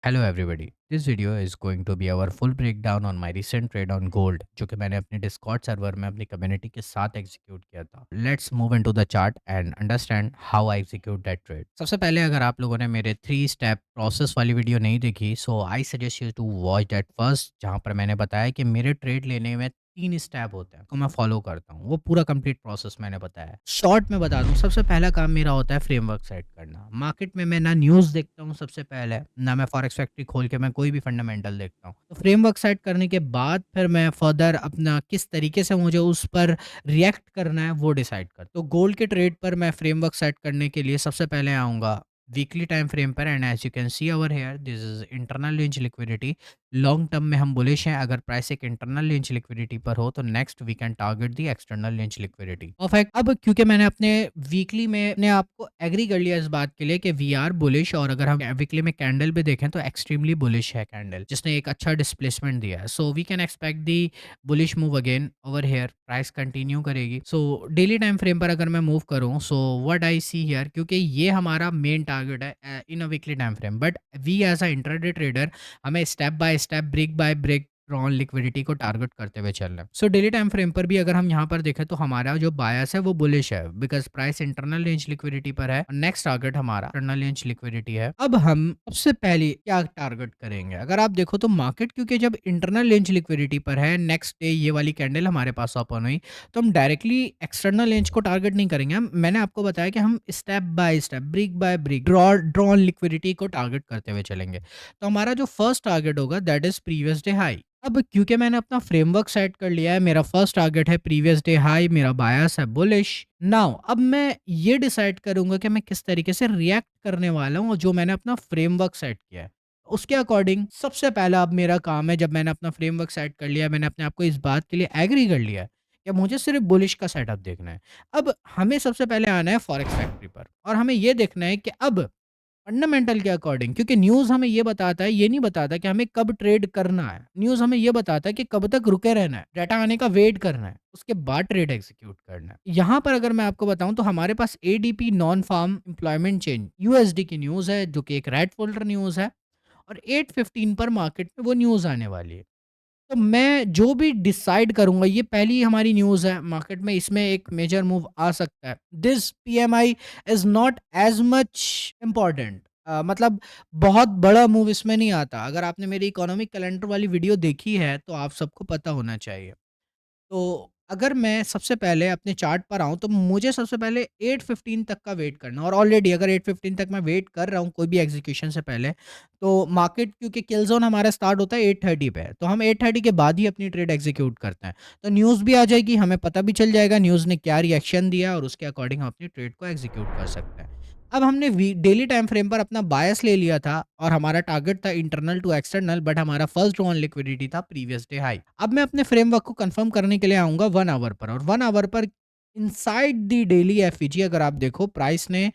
Hello everybody. This video is going to be our full breakdown on my recent trade on gold जो कि मैंने अपने Discord server में अपनी community के साथ एग्जीक्यूट किया था। Let's move into the chart and understand how I execute that trade. सबसे पहले अगर आप लोगों ने मेरे 3 स्टेप प्रोसेस वाली वीडियो नहीं देखी so I suggest you to watch that first, जहाँ पर मैंने बताया कि मेरे ट्रेड लेने में 3 स्टेप होते हैं तो मैं फॉलो करता हूँ। वो पूरा कंप्लीट प्रोसेस मैंने बताया। शॉर्ट में बता दूँ, सबसे पहला काम मेरा होता है फ्रेमवर्क सेट करना। मार्केट में मैं ना न्यूज़ देखता हूँ सबसे पहले, ना मैं फॉरेक्स फैक्ट्री खोल के मैं कोई भी फंडामेंटल देखता हूँ। तो फ्रेमवर्क सेट करने के बाद फिर मैं फर्दर अपना किस तरीके से मुझे उस पर रिएक्ट करना है वो डिसाइड कर। तो गोल्ड के ट्रेड पर मैं फ्रेमवर्क सेट करने के लिए सबसे पहले आऊँगा वीकली टाइम फ्रेम पर, and as you can see over here this is internal range liquidity. Long term में हम बुलिश हैं। अगर प्राइस एक इंटरनल रेंज लिक्विडिटी पर हो तो next we can target the external range liquidity. Perfect. अब क्योंकि मैंने अपने वीकली में अपने आप को एग्री कर लिया इस बात के लिए कि वी आर बुलिश, और अगर हम वीकली में कैंडल भी देखें तो एक्सट्रीमली बुलिश है कैंडल, जिसने एक अच्छा डिस्प्लेसमेंट दिया है। So we can expect the bullish move again over here. Price continue करेगी। सो डेली टाइम फ्रेम पर अगर मैं मूव करूं so what I see here, क्योंकि ये हमारा मेन टारगेट है in a weekly time frame, but we as a intraday trader हमें step by step break by break drawn liquidity को टारगेट करते हुए चलना है। सो डेली टाइम फ्रेम पर भी अगर हम यहाँ पर देखें तो हमारा जो बायस है वो बुलिश है, because price internal range liquidity पर है। नेक्स्ट टारगेट हमारा इंटरनल रेंज लिक्विडिटी है। अब हम सबसे पहले क्या टारगेट करेंगे, अगर आप देखो तो मार्केट क्योंकि जब इंटरनल रेंज लिक्विडिटी पर है, नेक्स्ट डे ये वाली कैंडल हमारे पास ओपन हुई, तो हम डायरेक्टली एक्सटर्नल रेंज को टारगेट नहीं करेंगे। मैंने आपको बताया कि हम step by step break by break drawn liquidity को टारगेट करते हुए चलेंगे। तो हमारा जो फर्स्ट टारगेट होगा that is previous day high. अब क्योंकि मैंने अपना फ्रेमवर्क सेट कर लिया है, मेरा फर्स्ट टारगेट है प्रीवियस डे हाई, मेरा बायस है बुलिश। नाउ अब मैं ये डिसाइड करूंगा कि मैं किस तरीके से रिएक्ट करने वाला हूँ, और जो मैंने अपना फ्रेमवर्क सेट किया है उसके अकॉर्डिंग सबसे पहला अब मेरा काम है, जब मैंने अपना फ्रेमवर्क सेट कर लिया, मैंने अपने आप को इस बात के लिए एग्री कर लिया है कि मुझे सिर्फ बुलिश का सेटअप देखना है। अब हमें सबसे पहले आना है फॉरेक्स फैक्ट्री पर, और हमें ये देखना है कि अब फंडामेंटल के अकॉर्डिंग, क्योंकि न्यूज़ हमें ये बताता है, ये नहीं बताता कि हमें कब ट्रेड करना है। न्यूज़ हमें ये बताता है कि कब तक रुके रहना है, डाटा आने का वेट करना है, उसके बाद ट्रेड एग्जीक्यूट करना है। यहाँ पर अगर मैं आपको बताऊँ तो हमारे पास ADP non farm employment change USD की न्यूज़ है, जो कि एक रेड फोल्डर न्यूज़ है, और 8:15 पर मार्केट में वो न्यूज़ आने वाली है। तो मैं जो भी डिसाइड करूँगा, ये पहली हमारी न्यूज़ है मार्केट में, इसमें एक मेजर मूव आ सकता है। This PMI is not as much important, मतलब बहुत बड़ा मूव इसमें नहीं आता। अगर आपने मेरी इकोनॉमिक कैलेंडर वाली वीडियो देखी है तो आप सबको पता होना चाहिए। तो अगर मैं सबसे पहले अपने चार्ट पर आऊँ तो मुझे सबसे पहले 8:15 तक का वेट करना है, और ऑलरेडी अगर 8:15 तक मैं वेट कर रहा हूँ कोई भी एग्जीक्यूशन से पहले, तो मार्केट क्योंकि किल जोन हमारा स्टार्ट होता है 8:30 पे, तो हम 8:30 के बाद ही अपनी ट्रेड एग्जीक्यूट करते हैं। तो न्यूज़ भी आ जाएगी, हमें पता भी चल जाएगा न्यूज़ ने क्या रिएक्शन दिया, और उसके अकॉर्डिंग हम अपनी ट्रेड को एग्जीक्यूट कर सकते हैं। अब हमने डेली टाइम फ्रेम पर अपना बायस ले लिया था, और हमारा टारगेट था इंटरनल टू एक्सटर्नल, बट हमारा फर्स्ट ऑन लिक्विडिटी था प्रीवियस डे हाई। अब मैं अपने फ्रेमवर्क को कंफर्म करने के लिए आऊंगा 1 आवर पर, और 1 आवर पर इनसाइड द डेली एफईजी अगर आप देखो, प्राइस ने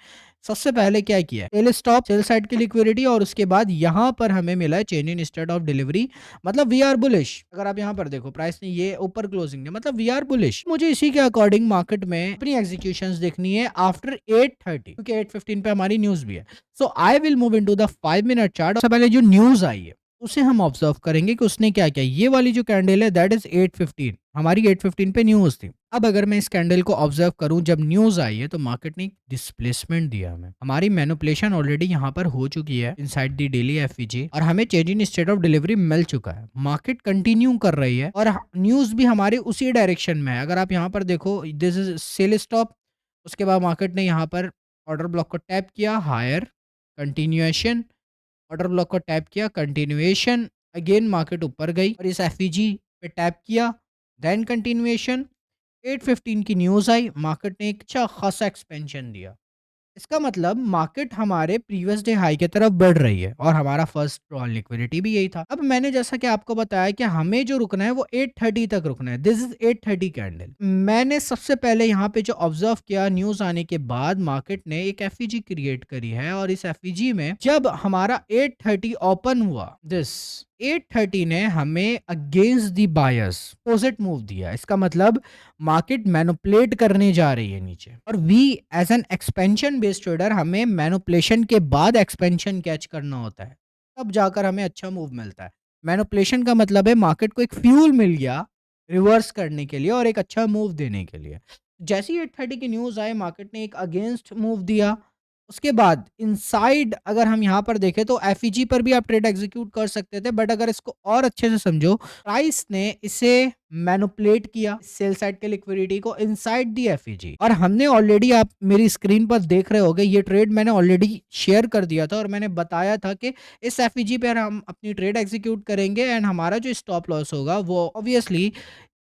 सबसे पहले क्या किया है, पहले स्टॉप सेल साइड की लिक्विडिटी, और उसके बाद यहाँ पर हमें मिला है change in state of delivery, मतलब वी आर बुलिश। अगर आप यहाँ पर देखो प्राइस ने ये ऊपर क्लोजिंग दिया, मतलब वी आर बुलिश। मुझे इसी के अकॉर्डिंग मार्केट में अपनी एग्जीक्यूशंस देखनी है आफ्टर 8:30, क्योंकि 8:15 पे हमारी न्यूज भी है। So I will move into the 5 minute chart. सबसे पहले जो न्यूज आई है उसे हम ऑब्जर्व करेंगे कि उसने क्या किया। ये वाली जो कैंडल है दैट इज 8:15, हमारी 8:15 पे न्यूज थी। अब अगर मैं इस कैंडल को ऑब्जर्व करूं, जब न्यूज आई है तो मार्केट ने डिस्प्लेसमेंट दिया हमें, हमारी मैनिपुलेशन ऑलरेडी यहां पर हो चुकी है इनसाइड द डेली एफईजी, और हमें change in state of delivery मिल चुका है। मार्केट कंटिन्यू कर रही है, और न्यूज भी हमारे उसी डायरेक्शन में है। अगर आप यहाँ पर देखो दिस इज सेल स्टॉप, उसके बाद मार्केट ने यहाँ पर ऑर्डर ब्लॉक को टैप किया, हायर कंटिन्यूएशन, ऑर्डर ब्लॉक को टैप किया, कंटिन्यूएशन, अगेन मार्केट ऊपर गई, और इस एफईजी पे टैप किया, देन कंटिन्यूएशन। 8:15 की न्यूज़ आई, मार्केट ने एक अच्छा खासा एक्सपेंशन दिया। इसका मतलब मार्केट हमारे प्रीवियस डे हाई की तरफ बढ़ रही है, और हमारा फर्स्ट ड्रॉन लिक्विडिटी भी यही था। अब मैंने जैसा कि आपको बताया कि हमें जो रुकना है वो 8:30 तक रुकना है। This is 8:30 candle. मैंने सबसे पहले यहाँ पे जो ऑब्जर्व किया, न्यूज आने के बाद मार्केट ने एक एफईजी क्रिएट करी है, और इस एफईजी में जब हमारा 8:30 ओपन हुआ, दिस 8:30 ने हमें against the buyers opposite move दिया। इसका मतलब मार्केट मैनिपुलेट करने जा रही है नीचे, और we as an expansion based trader हमें मैनिपुलेशन के बाद एक्सपेंशन कैच करना होता है। तब जाकर हमें अच्छा मूव मिलता है। मैनिपुलेशन का मतलब है मार्केट को एक फ्यूल मिल गया रिवर्स करने के लिए और एक अच्छा मूव देने के लिए। जैसे ही 8:30 की न्यूज़ आई, मार्केट ने एक अगेंस्ट मूव दिया। उसके बाद इनसाइड अगर हम यहाँ पर देखें तो एफईजी पर भी आप ट्रेड एग्जीक्यूट कर सकते थे, बट अगर इसको और अच्छे से समझो, प्राइस ने इसे मैनिपुलेट किया सेल साइड के लिक्विडिटी को इनसाइड दी एफईजी, और हमने ऑलरेडी, आप मेरी स्क्रीन पर देख रहे होगे, ये ट्रेड मैंने ऑलरेडी शेयर कर दिया था और मैंने बताया था कि इस एफईजी पर हम अपनी ट्रेड एग्जीक्यूट करेंगे एंड हमारा जो स्टॉप लॉस होगा वो ऑब्वियसली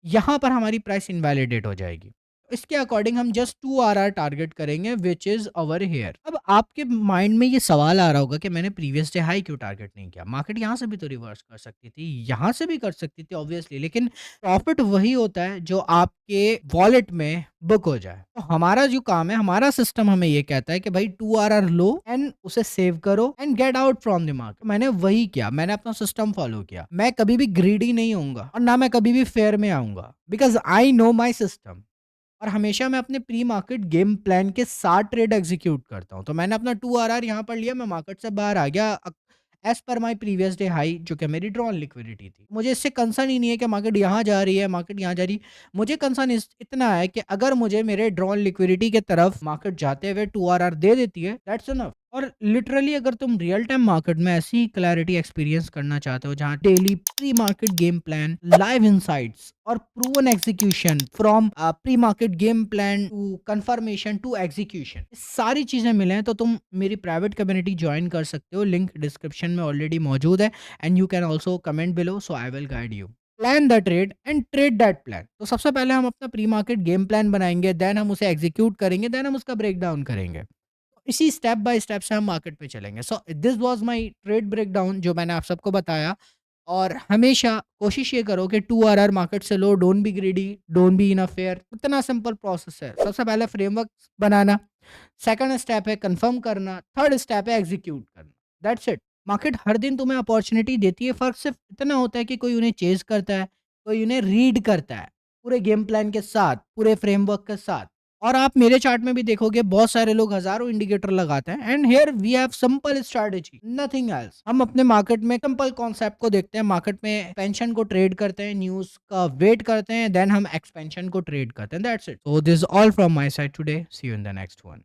यहाँ पर हमारी प्राइस इनवैलिडेट हो जाएगी। इसके अकॉर्डिंग हम जस्ट 2 आरआर टारगेट करेंगे व्हिच इज़ ओवर हियर। अब आपके माइंड में ये सवाल आ रहा होगा कि मैंने प्रीवियस डे हाई क्यों टारगेट नहीं किया? मार्केट यहाँ से भी तो रिवर्स कर सकती थी, यहाँ से भी कर सकती थी ऑब्वियसली, लेकिन प्रॉफिट वही होता है जो आपके वॉलेट में बुक हो जाए। तो हमारा जो काम है, हमारा सिस्टम हमें ये कहता है कि भाई 2 आरआर लो एंड उसे सेव करो and get out from the market. मैंने वही किया, मैंने अपना सिस्टम फॉलो किया। मैं कभी भी ग्रीडी नहीं होऊँगा और ना मैं कभी भी फेयर में आऊँगा, because I know my system. और हमेशा मैं अपने प्री मार्केट गेम प्लान के साथ ट्रेड एग्जीक्यूट करता हूँ। तो मैंने अपना 2 आरआर यहाँ पर लिया, मैं मार्केट से बाहर आ गया as per my previous day high, जो कि मेरी ड्रॉन लिक्विडिटी थी। मुझे इससे कंसर्न ही नहीं है कि मार्केट यहाँ जा रही है, मार्केट यहाँ जा रही है। मुझे कंसर्न इतना है कि अगर मुझे मेरे ड्रॉन लिक्विडिटी की तरफ मार्केट जाते हुए 2 आरआर दे देती है, दैट्स इनफ। और लिटरली अगर तुम रियल टाइम मार्केट में ऐसी क्लैरिटी एक्सपीरियंस करना चाहते हो जहाँ daily pre market game plan, live insights और proven execution from pre market game plan to confirmation to execution, सारी चीजें मिले हैं, तो तुम मेरी प्राइवेट कम्युनिटी ज्वाइन कर सकते हो। लिंक डिस्क्रिप्शन में ऑलरेडी मौजूद है and you can also comment below, so I will guide you. Plan the trade and trade that plan. तो सबसे पहले हम अपना प्री मार्केट गेम प्लान बनाएंगे, देन हम उसे एग्जीक्यूट करेंगे, देन हम उसका ब्रेक डाउन करेंगे। इसी स्टेप बाय स्टेप से हम मार्केट पे चलेंगे। So this was my trade breakdown जो मैंने आप सबको बताया। और हमेशा कोशिश ये करो कि 2 आरआर मार्केट से लो, don't be greedy, don't be in a fear. इतना सिंपल प्रोसेस है। सबसे पहले फ्रेमवर्क बनाना, सेकंड स्टेप है कंफर्म करना, थर्ड स्टेप है एग्जीक्यूट करना। That's it. मार्केट हर दिन तुम्हें अपॉर्चुनिटी देती है, फर्क सिर्फ इतना होता है कि कोई उन्हें चेज करता है, कोई उन्हें रीड करता है पूरे गेम प्लान के साथ, पूरे फ्रेमवर्क के साथ। और आप मेरे चार्ट में भी देखोगे बहुत सारे लोग हजारों इंडिकेटर लगाते हैं and here we have simple strategy, nothing else. हम अपने मार्केट में सिंपल कॉन्सेप्ट को देखते हैं, मार्केट में एक्सपेंशन को ट्रेड करते हैं, न्यूज़ का वेट करते हैं, देन हम एक्सपेंशन को ट्रेड करते हैं। That's it. So this all from my side today, see you in the next one.